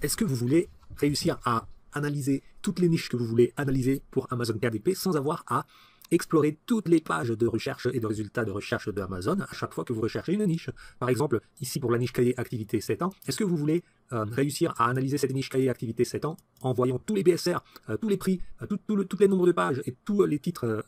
Est-ce que vous voulez réussir à analyser toutes les niches que vous voulez analyser pour Amazon KDP sans avoir à explorer toutes les pages de recherche et de résultats de recherche de Amazon à chaque fois que vous recherchez une niche? Par exemple, ici pour la niche cahier activité 7 ans, est-ce que vous voulez réussir à analyser cette niche cahier activité 7 ans en voyant tous les BSR, tous les prix, tous les nombres de pages et tous les titres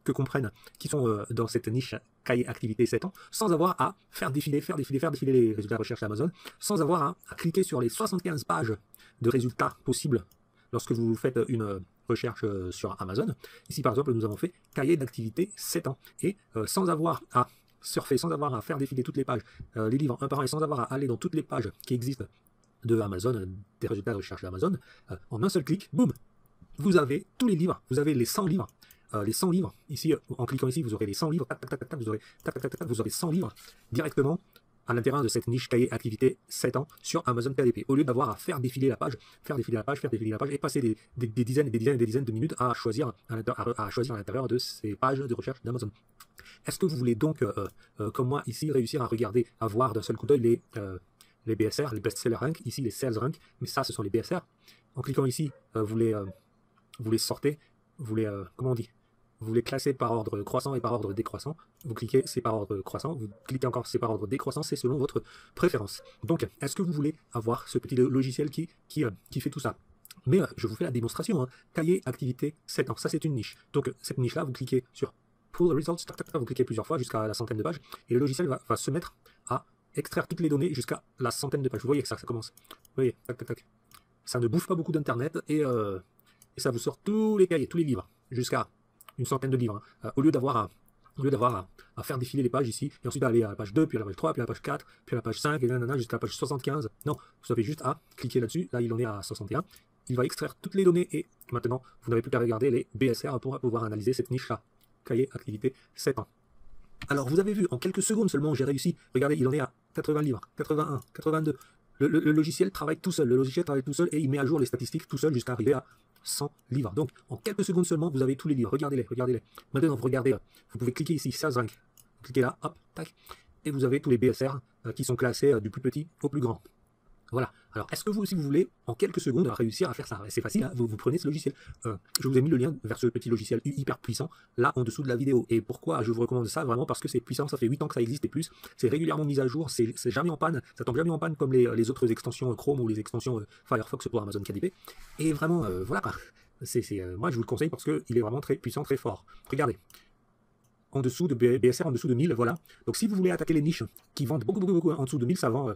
que comprennent qui sont dans cette niche cahier activité 7 ans, sans avoir à faire défiler les résultats de recherche d'Amazon, sans avoir à cliquer sur les 75 pages de résultats possibles lorsque vous faites une recherche sur Amazon. Ici, par exemple, nous avons fait cahier d'activité 7 ans. Et sans avoir à surfer, sans avoir à faire défiler toutes les pages, les livres un par un, et sans avoir à aller dans toutes les pages qui existent de Amazon, des résultats de recherche d'Amazon, en un seul clic, boum, vous avez tous les livres, vous avez les 100 livres. Les 100 livres, ici, en cliquant ici, vous aurez les 100 livres, vous aurez 100 livres directement à l'intérieur de cette niche cahier activité 7 ans sur Amazon KDP, au lieu d'avoir à faire défiler la page, et passer des dizaines et des dizaines de minutes à choisir à l'intérieur de ces pages de recherche d'Amazon. Est-ce que vous voulez donc, comme moi ici, réussir à regarder, à voir d'un seul coup d'œil les BSR, les best-seller rank, ici les sales rank, mais ça ce sont les BSR. En cliquant ici, vous les sortez, comment on dit, vous les classez par ordre croissant et par ordre décroissant. Vous cliquez c'est par ordre croissant, vous cliquez encore c'est par ordre décroissant, c'est selon votre préférence. Donc, est-ce que vous voulez avoir ce petit logiciel qui fait tout ça? Mais je vous fais la démonstration, hein. Cahier activité 7 ans, ça c'est une niche. Donc, cette niche-là, vous cliquez sur Pull Results, vous cliquez plusieurs fois jusqu'à la centaine de pages, et le logiciel va se mettre à extraire toutes les données jusqu'à la centaine de pages. Vous voyez que ça commence. Vous voyez, ça ne bouffe pas beaucoup d'internet, et ça vous sort tous les cahiers, tous les livres, jusqu'à une centaine de livres, hein, au lieu d'avoir à faire défiler les pages ici, et ensuite aller à la page 2, puis à la page 3, puis à la page 4, puis à la page 5, et jusqu'à la page 75. Non, vous avez juste à cliquer là-dessus, là il en est à 61, il va extraire toutes les données, et maintenant, vous n'avez plus qu'à regarder les BSR pour pouvoir analyser cette niche-là, cahier activité 7 ans. Alors, vous avez vu, en quelques secondes seulement, j'ai réussi, regardez, il en est à 80 livres, 81, 82, le logiciel travaille tout seul, et il met à jour les statistiques tout seul jusqu'à arriver à 100 livres. Donc, en quelques secondes seulement, vous avez tous les livres. Regardez-les. Maintenant, vous regardez, vous pouvez cliquer ici, Sales Rank. Vous cliquez là, hop, tac, et vous avez tous les BSR qui sont classés du plus petit au plus grand. Voilà. Alors, est-ce que vous aussi, vous voulez, en quelques secondes, réussir à faire ça? C'est facile, hein, vous prenez ce logiciel. Je vous ai mis le lien vers ce petit logiciel hyper puissant, là, en dessous de la vidéo. Et pourquoi je vous recommande ça? Vraiment parce que c'est puissant, ça fait 8 ans que ça existe et plus. C'est régulièrement mis à jour, c'est jamais en panne, ça tombe jamais en panne comme les autres extensions Chrome ou les extensions Firefox pour Amazon KDP. Et vraiment, voilà quoi. Moi, je vous le conseille parce qu'il est vraiment très puissant, très fort. Regardez. En dessous de BSR, en dessous de 1000, voilà. Donc si vous voulez attaquer les niches qui vendent beaucoup, en dessous de 1000, ça vend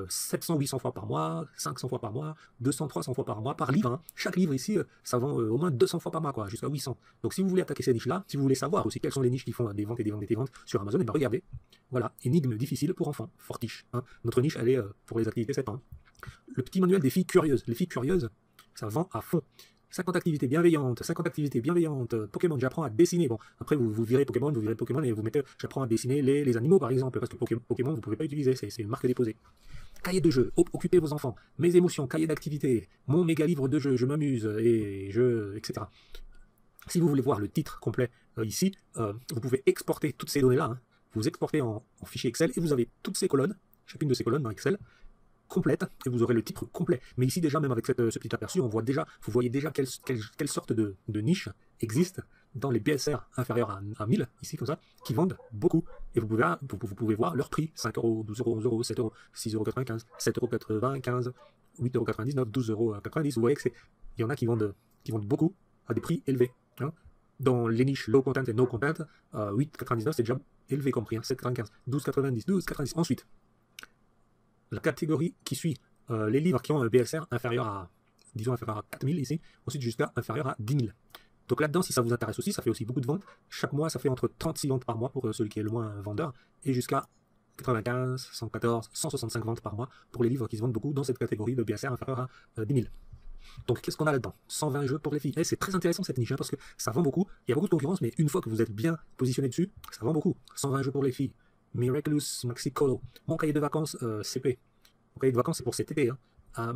700, 800 fois par mois, 500 fois par mois, 200, 300 fois par mois, par livre, hein. Chaque livre ici, ça vend au moins 200 fois par mois, quoi, jusqu'à 800. Donc si vous voulez attaquer ces niches-là, si vous voulez savoir aussi quelles sont les niches qui font des ventes et des ventes sur Amazon, et bien regardez, voilà, énigme difficile pour enfants, Fortiche, hein. Notre niche, elle est pour les activités 7 ans. Le petit manuel des filles curieuses. Les filles curieuses, ça vend à fond. 50 activités bienveillantes, Pokémon, j'apprends à dessiner. Bon, après vous virez Pokémon et vous mettez j'apprends à dessiner les animaux par exemple, parce que Pokémon vous ne pouvez pas utiliser, c'est une marque déposée. Cahier de jeu, occupez vos enfants, mes émotions, cahier d'activité, mon méga livre de jeu, je m'amuse, etc. Si vous voulez voir le titre complet ici, vous pouvez exporter toutes ces données-là, hein. Vous exportez en fichier Excel et vous avez toutes ces colonnes, chacune de ces colonnes dans Excel, complète, et vous aurez le titre complet. Mais ici déjà, même avec ce petit aperçu, vous voyez déjà quelle sorte de niche existe dans les BSR inférieurs à 1000, ici comme ça, qui vendent beaucoup. Et vous pouvez voir leur prix, 5 €, 12 €, 11 €, 7 €, 6,95 €, 7,95 €, 8,99 €, 12,90 €. Vous voyez qu'il y en a qui vendent beaucoup à des prix élevés, hein. Dans les niches low content et no content, 8,99 € c'est déjà élevé comme prix, hein, 7,95 €, 12,90 €, 12,90 €. Ensuite, la catégorie qui suit les livres qui ont un BSR inférieur à, disons, inférieur à 4000 ici, ensuite jusqu'à inférieur à 10 000. Donc là-dedans, si ça vous intéresse aussi, ça fait aussi beaucoup de ventes. Chaque mois, ça fait entre 36 ventes par mois pour celui qui est le moins vendeur, et jusqu'à 95, 114, 165 ventes par mois pour les livres qui se vendent beaucoup dans cette catégorie de BSR inférieur à 10 000. Donc qu'est-ce qu'on a là-dedans? 120 jeux pour les filles. Et c'est très intéressant cette niche, hein, parce que ça vend beaucoup. Il y a beaucoup de concurrence, mais une fois que vous êtes bien positionné dessus, ça vend beaucoup. 120 jeux pour les filles. Miraculous Maxi Colo. Mon cahier de vacances CP. Mon cahier de vacances, c'est pour cet été, hein.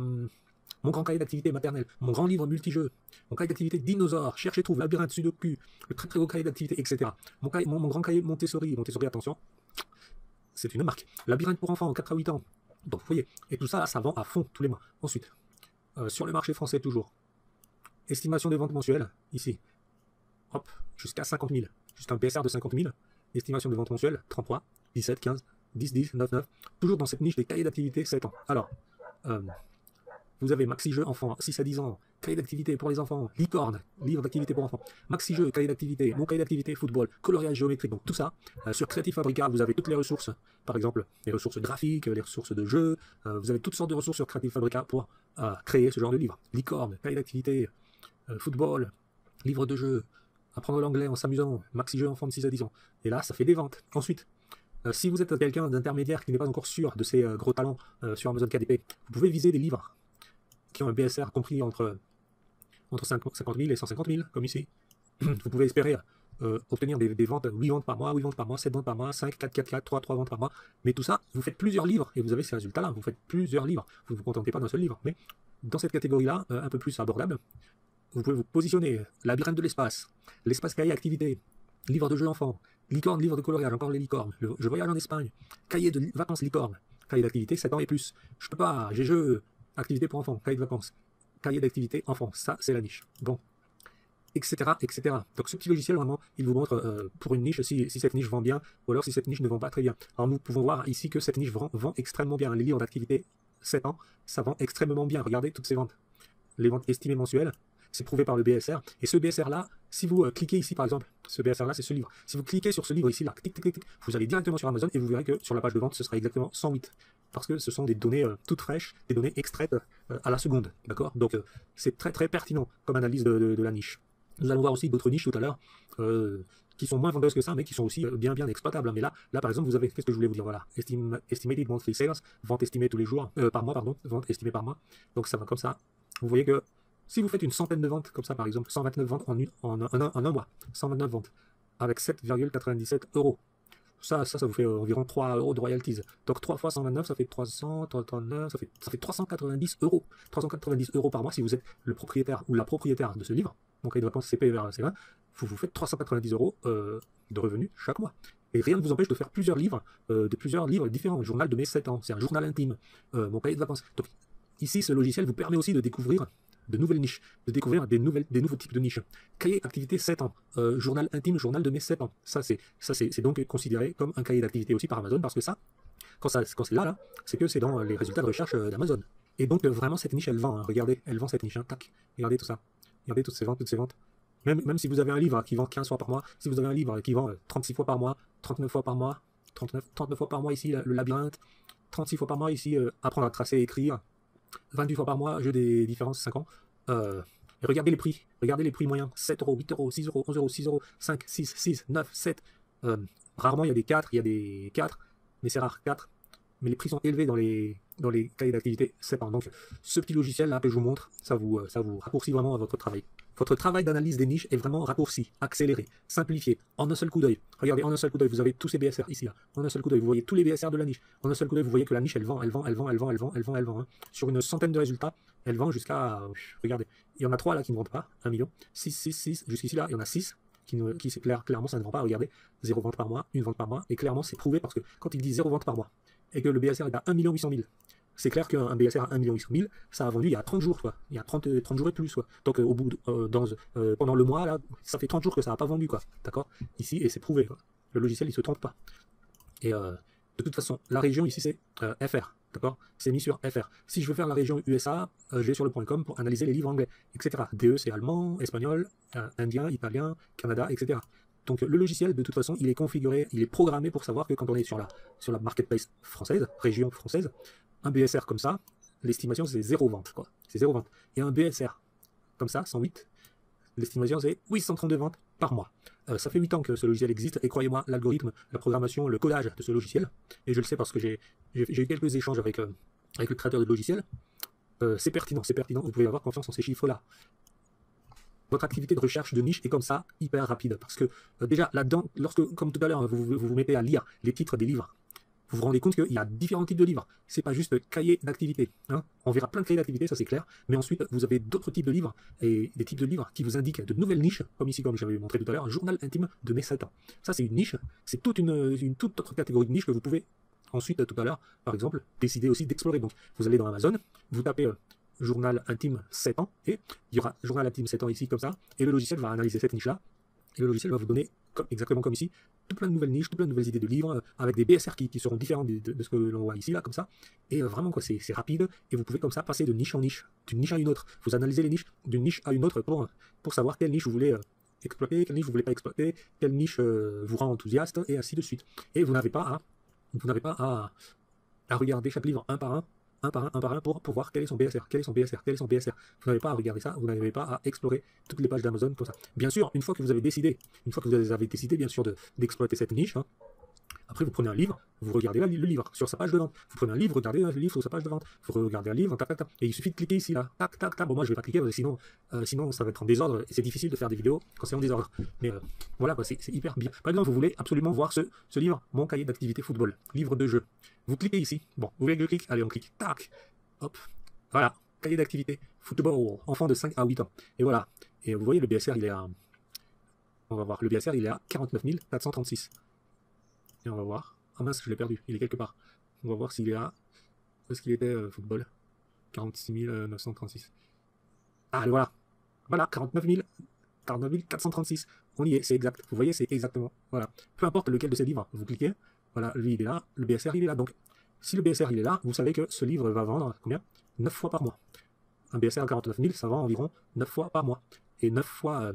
Mon grand cahier d'activité maternelle. Mon grand livre multijeu. Mon cahier d'activité dinosaure. Cherche et trouve. Labyrinthe, Sudoku. Le très très gros cahier d'activité, etc. Mon grand cahier Montessori. Montessori, attention. C'est une marque. Labyrinthe pour enfants, 4 à 8 ans. Donc, vous voyez. Et tout ça, ça vend à fond tous les mois. Ensuite, Sur le marché français toujours. Estimation des ventes mensuelles, ici. Hop, jusqu'à 50 000. Juste un PSR de 50 000. Estimation des ventes mensuelles, 33, 17, 15, 10, 10, 9, 9. Toujours dans cette niche des cahiers d'activité 7 ans. Alors, vous avez Maxi Jeux enfants, 6 à 10 ans, cahier d'activité pour les enfants, licorne, livre d'activité pour enfants, Maxi Jeux, cahier d'activité, mon cahier d'activité football, coloriage géométrique, donc tout ça. Sur Creative Fabrica, vous avez toutes les ressources, par exemple les ressources graphiques, les ressources de jeux, vous avez toutes sortes de ressources sur Creative Fabrica pour créer ce genre de livre. Licorne, cahier d'activité, football, livre de jeu, apprendre l'anglais en s'amusant, Maxi Jeux enfants de 6 à 10 ans. Et là, ça fait des ventes. Ensuite, si vous êtes quelqu'un d'intermédiaire qui n'est pas encore sûr de ses gros talents sur Amazon KDP, vous pouvez viser des livres qui ont un BSR compris entre 50 000 et 150 000, comme ici. Vous pouvez espérer obtenir des ventes, 8 ventes par mois, 8 ventes par mois, 7 ventes par mois, 5, 4, 4, 4, 3 ventes par mois. Mais tout ça, vous faites plusieurs livres et vous avez ces résultats-là. Vous faites plusieurs livres. Vous ne vous contentez pas d'un seul livre. Mais dans cette catégorie-là, un peu plus abordable, vous pouvez vous positionner labyrinthe de l'espace cahier activité, livre de jeux enfants, licorne, livre de coloriage, encore les licornes, je voyage en Espagne, cahier de vacances licorne, cahier d'activité 7 ans et plus. Je peux pas, j'ai jeux, activité pour enfants, cahier de vacances, cahier d'activité enfants, ça c'est la niche. Bon, etc., etc. Donc ce petit logiciel, vraiment, il vous montre pour une niche si cette niche vend bien, ou alors si cette niche ne vend pas très bien. Alors nous pouvons voir ici que cette niche vend extrêmement bien. Les livres d'activité 7 ans, ça vend extrêmement bien. Regardez toutes ces ventes. Les ventes estimées mensuelles, c'est prouvé par le BSR. Et ce BSR-là, si vous cliquez ici par exemple, ce BSR-là, c'est ce livre. Si vous cliquez sur ce livre ici, là, clic, clic, clic, vous allez directement sur Amazon et vous verrez que sur la page de vente, ce sera exactement 108. Parce que ce sont des données toutes fraîches, des données extraites à la seconde. D'accord. Donc c'est très très pertinent comme analyse de la niche. Nous allons voir aussi d'autres niches tout à l'heure qui sont moins vendeuses que ça, mais qui sont aussi bien exploitables. Mais là par exemple, vous avez, qu'est-ce que je voulais vous dire, voilà, estimated monthly sales, vente estimée tous les jours, par mois, pardon, vente estimée par mois. Donc ça va comme ça. Vous voyez que si vous faites une centaine de ventes, comme ça par exemple, 129 ventes en un mois, 129 ventes, avec 7,97 €. Ça vous fait environ 3 € de royalties. Donc 3 fois 129, ça fait 339, ça fait 390 €. 390 € par mois si vous êtes le propriétaire ou la propriétaire de ce livre. Donc cahier de vacances CP vers C20, vous faites 390 € de revenus chaque mois. Et rien ne vous empêche de faire plusieurs livres différents. Le journal de mes 7 ans, c'est un journal intime, mon cahier de vacances. Donc ici, ce logiciel vous permet aussi de découvrir de nouvelles niches, de découvrir des nouveaux types de niches. Cahier activité 7 ans, journal intime, journal de mes 7 ans. Ça c'est donc considéré comme un cahier d'activité aussi par Amazon, parce que ça, quand c'est là, c'est que c'est dans les résultats de recherche d'Amazon. Et donc vraiment cette niche, elle vend, hein. Regardez, elle vend cette niche, hein. Tac, regardez tout ça. Regardez toutes ces ventes. Même si vous avez un livre qui vend 15 fois par mois, si vous avez un livre qui vend 36 fois par mois, 39 fois par mois, 39 fois par mois ici, le labyrinthe, 36 fois par mois ici, apprendre à tracer et écrire, 28 fois par mois, jeu des différences, 5 ans. Et regardez les prix moyens, 7 €, 8 €, 6 €, 11 €, 6 €, 5, 6, 9, 7. Rarement il y a des 4, mais c'est rare, 4. Mais les prix sont élevés dans les cahiers d'activité 7 ans. Donc ce petit logiciel là que je vous montre, ça vous raccourcit vraiment à votre travail. Votre travail d'analyse des niches est vraiment raccourci, accéléré, simplifié, en un seul coup d'œil. Regardez, en un seul coup d'œil, vous avez tous ces BSR ici, là. En un seul coup d'œil, vous voyez tous les BSR de la niche. En un seul coup d'œil, vous voyez que la niche, elle vend. Hein. Sur une centaine de résultats, elle vend jusqu'à... regardez, il y en a 3 là qui ne vendent pas, 1 million. 6, jusqu'ici là, il y en a 6 qui c'est clairement, ça ne vend pas. Regardez, 0 vente par mois, 1 vente par mois. Et clairement, c'est prouvé parce que quand il dit 0 vente par mois, et que le BSR est à 1 800 000, c'est clair qu'un BSR à 1 800 000, ça a vendu il y a 30 jours, quoi. Il y a 30 jours et plus, quoi. Donc au bout pendant le mois, là, ça fait 30 jours que ça n'a pas vendu, quoi. D'accord. Ici, et c'est prouvé, quoi. Le logiciel, il se trompe pas. Et de toute façon, la région ici, c'est FR. D'accord. C'est mis sur FR. Si je veux faire la région USA, je vais sur le .com pour analyser les livres anglais, etc. DE, c'est allemand, espagnol, indien, italien, Canada, etc. Donc le logiciel, de toute façon, il est configuré, il est programmé pour savoir que quand on est sur la marketplace française, région française, un BSR comme ça, l'estimation c'est 0 vente, quoi. C'est 0 vente. Et un BSR comme ça, 108, l'estimation c'est 832 ventes par mois. Ça fait 8 ans que ce logiciel existe, et croyez-moi, l'algorithme, la programmation, le codage de ce logiciel, et je le sais parce que j'ai eu quelques échanges avec le créateur de logiciel, c'est pertinent, vous pouvez avoir confiance en ces chiffres-là. Votre activité de recherche de niche est comme ça, hyper rapide, parce que déjà, là-dedans, comme tout à l'heure, vous vous mettez à lire les titres des livres, vous vous rendez compte qu'il y a différents types de livres. C'est pas juste cahier d'activité. Hein. On verra plein de cahiers d'activité, ça c'est clair. Mais ensuite, vous avez d'autres types de livres, et des types de livres qui vous indiquent de nouvelles niches, comme ici, comme j'avais montré tout à l'heure, journal intime de mes 7 ans. Ça c'est une niche, c'est toute une toute autre catégorie de niche que vous pouvez ensuite, tout à l'heure, par exemple, décider aussi d'explorer. Donc, vous allez dans Amazon, vous tapez journal intime 7 ans, et il y aura journal intime 7 ans ici, comme ça, et le logiciel va analyser cette niche-là, et le logiciel va vous donner, exactement comme ici, tout plein de nouvelles niches, tout plein de nouvelles idées de livres, avec des BSR qui seront différents de ce que l'on voit ici, là, comme ça, et vraiment, quoi, c'est rapide, et vous pouvez comme ça passer de niche en niche, d'une niche à une autre, vous analysez les niches d'une niche à une autre pour savoir quelle niche vous voulez exploiter, quelle niche vous voulez pas exploiter, quelle niche vous rend enthousiaste, et ainsi de suite. Et vous n'avez pas à regarder chaque livre un par un pour voir quel est son BSR, quel est son BSR, quel est son BSR. Vous n'avez pas à regarder ça, vous n'avez pas à explorer toutes les pages d'Amazon comme ça. Bien sûr, une fois que vous avez décidé bien sûr d'exploiter cette niche, hein, après vous prenez un livre, vous regardez le livre sur sa page de vente. Vous prenez un livre, regardez le livre sur sa page de vente. Vous regardez un livre, tac, tac, tac. Et il suffit de cliquer ici, là, tac, tac, tac. Bon, moi je vais pas cliquer, sinon ça va être en désordre et c'est difficile de faire des vidéos quand c'est en désordre. Mais voilà, c'est hyper bien. Par exemple, vous voulez absolument voir ce livre, mon cahier d'activité football, livre de jeu. Vous cliquez ici. Bon, vous voulez que je clique? Allez, on clique. Tac. Hop. Voilà. Cahier d'activité football, enfant de 5 à 8 ans. Et voilà. Et vous voyez, le BSR, il est à... On va voir. Le BSR, il est à 49 436. Et on va voir. Ah mince, je l'ai perdu. Il est quelque part. On va voir s'il est à... Où est-ce qu'il était, football? 46 936. Ah, le voilà. Voilà, 49 436. On y est, c'est exact. Vous voyez, c'est exactement. Voilà. Peu importe lequel de ces livres, vous cliquez. Voilà, lui, il est là. Le BSR, il est là. Donc, si le BSR, il est là, vous savez que ce livre va vendre combien? 9 fois par mois. Un BSR à 49 000, ça vend environ 9 fois par mois. Et 9 fois...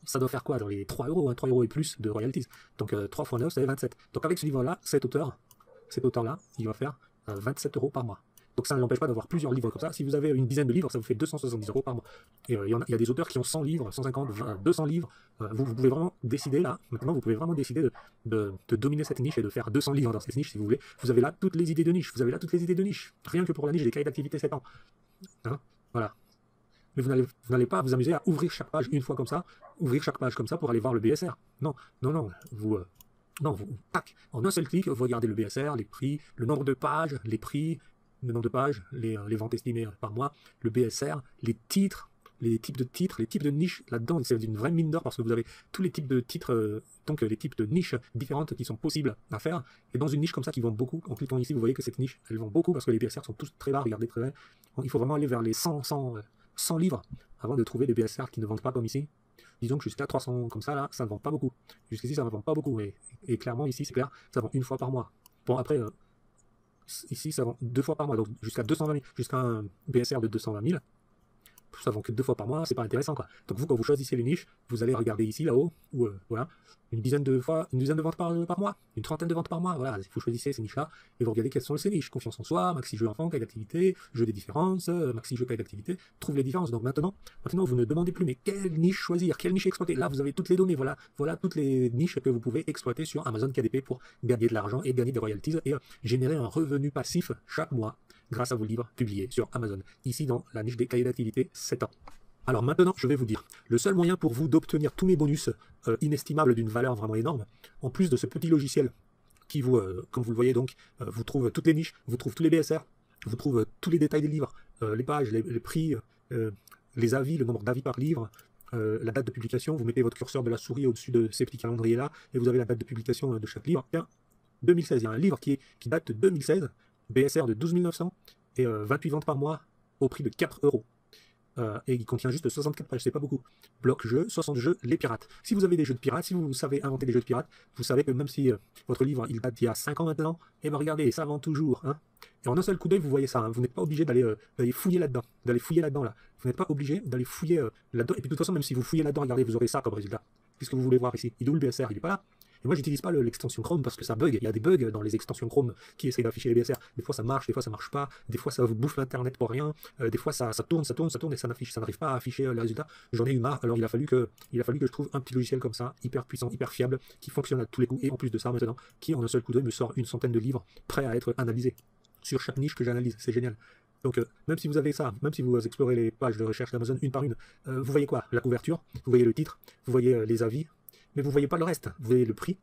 ça doit faire quoi dans les 3 euros, hein, 3 euros et plus de royalties. Donc 3 fois 9, ça fait 27. Donc avec ce livre-là, cet auteur-là, il va faire 27 euros par mois. Donc ça ne l'empêche pas d'avoir plusieurs livres comme ça. Si vous avez une dizaine de livres, ça vous fait 270 euros par mois. Et il y a des auteurs qui ont 100 livres, 150, 200 livres. Vous pouvez vraiment décider là, maintenant vous pouvez vraiment décider de dominer cette niche et de faire 200 livres dans cette niche si vous voulez. Vous avez là toutes les idées de niche. Vous avez là toutes les idées de niche. Rien que pour la niche des cahiers d'activité 7 ans. Hein, voilà. Mais vous n'allez pas vous amuser à ouvrir chaque page une fois comme ça, pour aller voir le BSR. Non, non, non, tac, en un seul clic, vous regardez le BSR, les prix, le nombre de pages, les prix, le nombre de pages, les ventes estimées par mois, le BSR, les titres, les types de niches. Là-dedans, c'est une vraie mine d'or parce que vous avez tous les types de titres, donc les types de niches différentes qui sont possibles à faire. Et dans une niche comme ça qui vend beaucoup, en cliquant ici, vous voyez que cette niche, elle vend beaucoup parce que les BSR sont tous très bas, regardez très bien. Il faut vraiment aller vers les 100 livres avant de trouver des BSR qui ne vendent pas comme ici. Disons que jusqu'à 300 comme ça, là, ça ne vend pas beaucoup. Jusqu'ici, ça ne vend pas beaucoup. Et clairement, ici, c'est clair, ça vend une fois par mois. Bon, après, ici, ça vend 2 fois par mois. Donc jusqu'à 220 000, jusqu'à un BSR de 220 000. Ça vend que 2 fois par mois, c'est pas intéressant, quoi. Donc vous, quand vous choisissez les niches, vous allez regarder ici, là-haut, ou voilà, une dizaine de ventes par mois, une trentaine de ventes par mois, voilà, vous choisissez ces niches-là, et vous regardez quelles sont ces niches. Confiance en soi, maxi jeu enfant, cahier d'activité, jeu des différences, maxi jeu cahier d'activité, trouve les différences. Donc maintenant, vous ne demandez plus, mais quelle niche choisir, quelle niche exploiter. Là, vous avez toutes les données, voilà toutes les niches que vous pouvez exploiter sur Amazon KDP pour gagner de l'argent et gagner des royalties et générer un revenu passif chaque mois grâce à vos livres publiés sur Amazon, ici dans la niche des cahiers d'activité 7 ans. Alors maintenant, je vais vous dire, le seul moyen pour vous d'obtenir tous mes bonus inestimables d'une valeur vraiment énorme, en plus de ce petit logiciel qui vous, comme vous le voyez donc, vous trouve toutes les niches, vous trouve tous les BSR, vous trouve tous les détails des livres, les pages, les prix, les avis, le nombre d'avis par livre, la date de publication, vous mettez votre curseur de la souris au-dessus de ces petits calendriers-là, et vous avez la date de publication de chaque livre. Tiens, 2016, il y a un livre qui date de 2016, BSR de 12 900 et 28 ventes par mois au prix de 4 euros. Et il contient juste 64 pages, c'est pas beaucoup. Bloc jeu, 60 jeux, les pirates. Si vous avez des jeux de pirates, si vous savez inventer des jeux de pirates, vous savez que même si votre livre il date d'il y a 5 ans maintenant, et ben regardez, ça vend toujours. Hein. Et en un seul coup d'œil, vous voyez ça. Hein. Vous n'êtes pas obligé d'aller fouiller là-dedans. Là. Vous n'êtes pas obligé d'aller fouiller là-dedans. Et puis de toute façon, même si vous fouillez là-dedans, regardez, vous aurez ça comme résultat. Qu'est-ce que vous voulez voir ici? Il est où le BSR? Il n'est pas là. Et moi, j'utilise pas l'extension Chrome parce que ça bug. Il y a des bugs dans les extensions Chrome qui essayent d'afficher les BSR. Des fois, ça marche, des fois, ça marche pas. Des fois, ça vous bouffe l'internet pour rien. Des fois, ça tourne et ça n'arrive pas à afficher les résultats. J'en ai eu marre. Alors, il a fallu que je trouve un petit logiciel comme ça, hyper puissant, hyper fiable, qui fonctionne à tous les coups. Et en plus de ça, maintenant, qui en un seul coup d'œil me sort une centaine de livres prêts à être analysés sur chaque niche que j'analyse. C'est génial. Donc, même si vous avez ça, même si vous explorez les pages de recherche d'Amazon une par une, vous voyez quoi? La couverture, vous voyez le titre, vous voyez les avis, mais vous voyez pas le reste. Vous voyez le prix.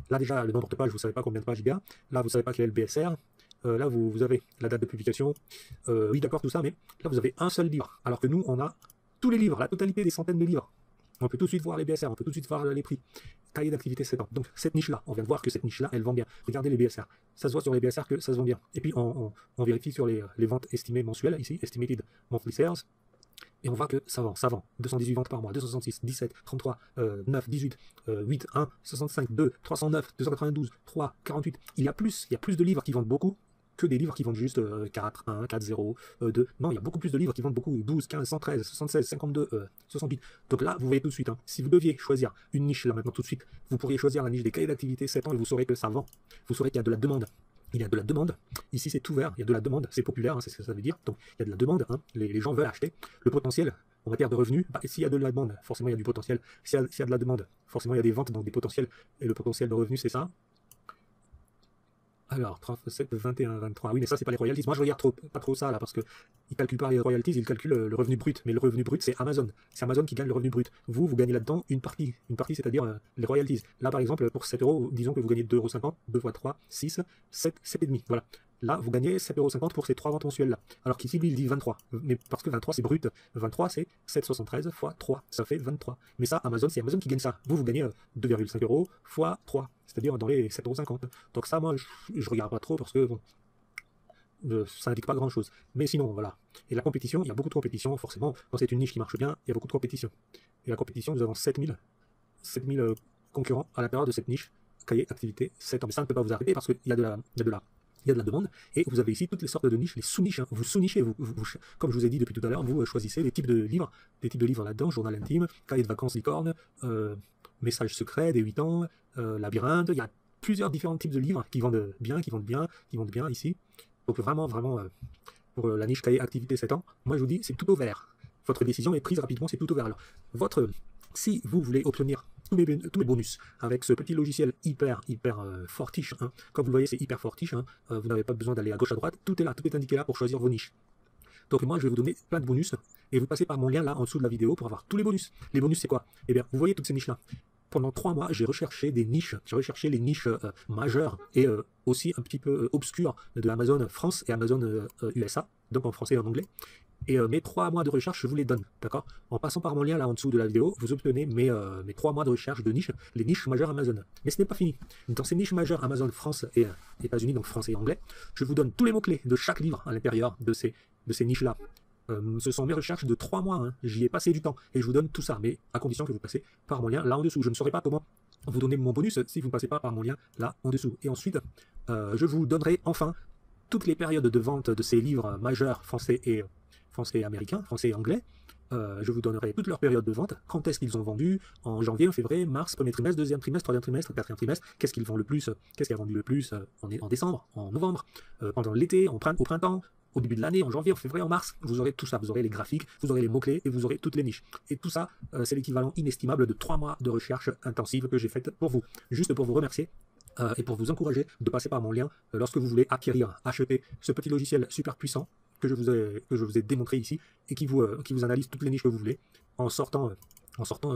Là déjà, le nombre de pages, vous ne savez pas combien de pages il y a. Là, vous ne savez pas quel est le BSR. Là, vous avez la date de publication. Oui, d'accord, tout ça, mais là, vous avez un seul livre. Alors que nous, on a tous les livres, la totalité des centaines de livres. On peut tout de suite voir les BSR, on peut tout de suite voir les prix. cahier d'activité 7 ans. Donc cette niche-là, on vient de voir que cette niche-là, elle vend bien. Regardez les BSR. Ça se voit sur les BSR que ça se vend bien. Et puis on vérifie sur les ventes estimées mensuelles, ici, Estimated Monthly Sales. Et on voit que ça vend. 218 ventes par mois, 266, 17, 33, 9, 18, 8, 1, 65, 2, 309, 292, 3, 48. Il y a plus de livres qui vendent beaucoup que des livres qui vendent juste 4, 1, 4, 0, 2. Non, il y a beaucoup plus de livres qui vendent beaucoup, 12, 15, 113, 76, 52, 68. Donc là, vous voyez tout de suite, hein, si vous deviez choisir une niche là maintenant tout de suite, vous pourriez choisir la niche des cahiers d'activité 7 ans et vous saurez que ça vend. Vous saurez qu'il y a de la demande. Il y a de la demande. Ici, c'est ouvert. Il y a de la demande. C'est populaire, hein, c'est ce que ça veut dire. Donc, il y a de la demande. Hein, les gens veulent acheter. Le potentiel, en matière de revenus, bah, s'il y a de la demande, forcément, il y a du potentiel. S'il y a de la demande, forcément, il y a des ventes, donc des potentiels. Et le potentiel de revenus, c'est ça. Alors, 37, 21, 23. Oui, mais ça, c'est pas les royalties. Moi, je regarde pas trop ça, là, parce que ils calculent pas les royalties, ils calculent le revenu brut. Mais le revenu brut, c'est Amazon. C'est Amazon qui gagne le revenu brut. Vous gagnez là-dedans une partie. Une partie, c'est-à-dire les royalties. Là, par exemple, pour 7 euros, disons que vous gagnez 2,50 €, 2 fois 3, 6, 7, 7,5. Voilà. Là, vous gagnez 7,50 € pour ces 3 ventes mensuelles-là. Alors qu'ici, lui, il dit 23. Mais parce que 23, c'est brut. 23, c'est 7,73 fois 3. Ça fait 23. Mais ça, Amazon, c'est Amazon qui gagne ça. Vous gagnez 2,5 € fois 3. C'est-à-dire dans les 7,50 €. Donc ça, moi, je regarde pas trop parce que bon, ça n'indique pas grand-chose. Mais sinon, voilà. Et la compétition, il y a beaucoup de compétition, forcément. Quand c'est une niche qui marche bien, il y a beaucoup de compétition. Et la compétition, nous avons 7000 concurrents à l'intérieur de cette niche, cahier activité 7 ans. Mais ça ne peut pas vous arrêter parce qu'il y a de la demande, et vous avez ici toutes les sortes de niches, les sous-niches, hein. Vous sous-nichez, comme je vous ai dit depuis tout à l'heure, vous choisissez des types de livres là-dedans, journal intime, cahier de vacances licorne, messages secrets, des 8 ans, labyrinthe, il y a plusieurs différents types de livres qui vendent bien ici. Donc vraiment, pour la niche cahier activité 7 ans, moi je vous dis, c'est tout ouvert. Votre décision est prise rapidement, c'est tout ouvert. Alors, si vous voulez obtenir tous les bonus avec ce petit logiciel hyper fortiche, hein. Comme vous le voyez, c'est hyper fortiche, hein. Vous n'avez pas besoin d'aller à gauche à droite, tout est là, tout est indiqué là pour choisir vos niches. Donc moi je vais vous donner plein de bonus et vous passez par mon lien là en dessous de la vidéo pour avoir tous les bonus. Les bonus c'est quoi? Eh bien vous voyez toutes ces niches là. Pendant 3 mois, j'ai recherché des niches, j'ai recherché les niches majeures et aussi un petit peu obscures de Amazon France et Amazon USA, donc en français et en anglais. Et mes 3 mois de recherche, je vous les donne, d'accord? En passant par mon lien là en dessous de la vidéo, vous obtenez mes 3 mois de recherche de niches, les niches majeures Amazon. Mais ce n'est pas fini. Dans ces niches majeures Amazon France et États-Unis, donc français et anglais, je vous donne tous les mots-clés de chaque livre à l'intérieur de ces niches-là. Ce sont mes recherches de 3 mois, hein. J'y ai passé du temps et je vous donne tout ça, mais à condition que vous passez par mon lien là en dessous. Je ne saurais pas comment vous donner mon bonus si vous ne passez pas par mon lien là en dessous. Et ensuite, je vous donnerai enfin toutes les périodes de vente de ces livres majeurs français et américains, français et anglais. Je vous donnerai toutes leurs périodes de vente, quand est-ce qu'ils ont vendu, en janvier, en février, mars, premier trimestre, deuxième trimestre, troisième trimestre, quatrième trimestre, qu'est-ce qu'ils vendent le plus, qu'est-ce qui a vendu le plus en décembre, en novembre, pendant l'été, au printemps, au début de l'année, en janvier, en février, en mars. Vous aurez tout ça, vous aurez les graphiques, vous aurez les mots-clés et vous aurez toutes les niches. Et tout ça, c'est l'équivalent inestimable de 3 mois de recherche intensive que j'ai faite pour vous, juste pour vous remercier. Et pour vous encourager de passer par mon lien lorsque vous voulez acheter ce petit logiciel super puissant que je vous ai démontré ici et qui vous analyse toutes les niches que vous voulez en sortant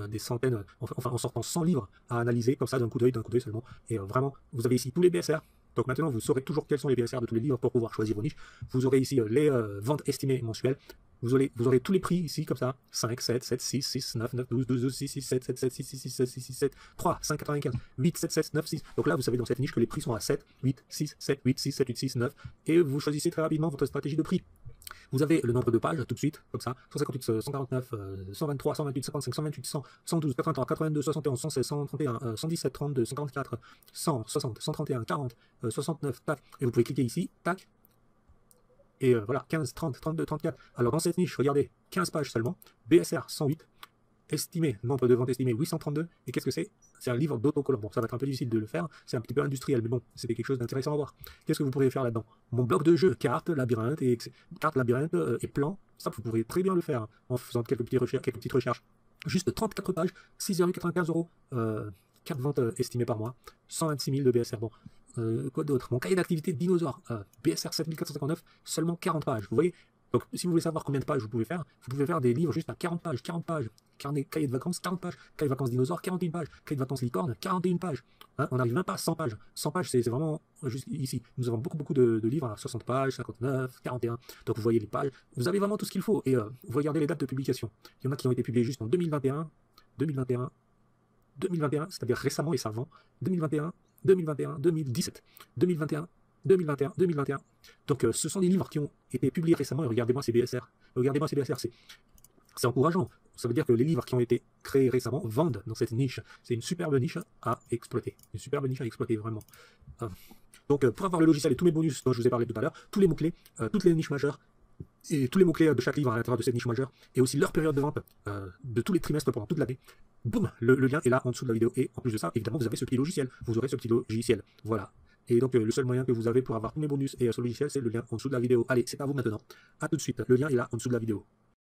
des centaines, enfin en sortant 100 livres à analyser comme ça d'un coup d'œil seulement. Et vraiment, vous avez ici tous les BSR. Donc maintenant, vous saurez toujours quels sont les BSR de tous les livres pour pouvoir choisir vos niches. Vous aurez ici les ventes estimées mensuelles. Vous aurez tous les prix ici, comme ça. 5, 7, 7, 6, 6, 9, 9, 12, 12, 12, 6, 6, 7, 7, 7, 6, 6, 6, 7, 6, 6, 7, 3, 5, 95, 8, 7, 7, 9, 6. Donc là, vous savez dans cette niche que les prix sont à 7, 8, 6, 7, 8, 6, 7, 8, 6, 9. Et vous choisissez très rapidement votre stratégie de prix. Vous avez le nombre de pages tout de suite, comme ça, 158, 149, 123, 128, 55, 128, 100, 112, 83, 82, 71, 116, 131, 117, 32, 144, 100, 60, 131, 40, 69, tac. Et vous pouvez cliquer ici, tac. Et voilà, 15, 30, 32, 34. Alors dans cette niche, regardez, 15 pages seulement, BSR 108, estimé, nombre de ventes estimées 832. Et qu'est-ce que c'est? C'est un livre d'autocollant. Bon, ça va être un peu difficile de le faire, c'est un petit peu industriel, mais bon, c'était quelque chose d'intéressant à voir. Qu'est-ce que vous pourriez faire là-dedans? Mon bloc de jeu, cartes, labyrinthe et plans, ça vous pourriez très bien le faire en faisant quelques petites recherches. Juste 34 pages, 6,95 €, 4 ventes estimées par mois, 126 000 de BSR. Bon, quoi d'autre? Mon cahier d'activité dinosaure, BSR 7459, seulement 40 pages. Vous voyez? Donc, si vous voulez savoir combien de pages vous pouvez faire des livres juste à 40 pages, cahier de vacances, 40 pages, cahier de vacances dinosaures, 41 pages, cahier de vacances licorne, 41 pages. Hein, on n'arrive même pas à 100 pages. 100 pages, c'est vraiment juste ici. Nous avons beaucoup de livres à 60 pages, 59, 41. Donc, vous voyez les pages. Vous avez vraiment tout ce qu'il faut. Et vous regardez les dates de publication. Il y en a qui ont été publiés juste en 2021, 2021, c'est-à-dire récemment et savant, 2021, 2021, 2017, 2021, 2021, 2021. Donc ce sont des livres qui ont été publiés récemment, et regardez-moi ces BSR. Regardez-moi ces BSR, c'est encourageant. Ça veut dire que les livres qui ont été créés récemment vendent dans cette niche. C'est une superbe niche à exploiter. Une superbe niche à exploiter, vraiment. Donc pour avoir le logiciel et tous mes bonus dont je vous ai parlé tout à l'heure, tous les mots-clés, toutes les niches majeures, et tous les mots-clés de chaque livre à l'intérieur de cette niche majeure, et aussi leur période de vente de tous les trimestres pendant toute l'année, boum, le lien est là en dessous de la vidéo. Et en plus de ça, évidemment, vous avez ce petit logiciel. Vous aurez ce petit logiciel. Voilà. Et donc, le seul moyen que vous avez pour avoir tous mes bonus et ce logiciel, c'est le lien en dessous de la vidéo. Allez, c'est à vous maintenant. À tout de suite. Le lien est là en dessous de la vidéo.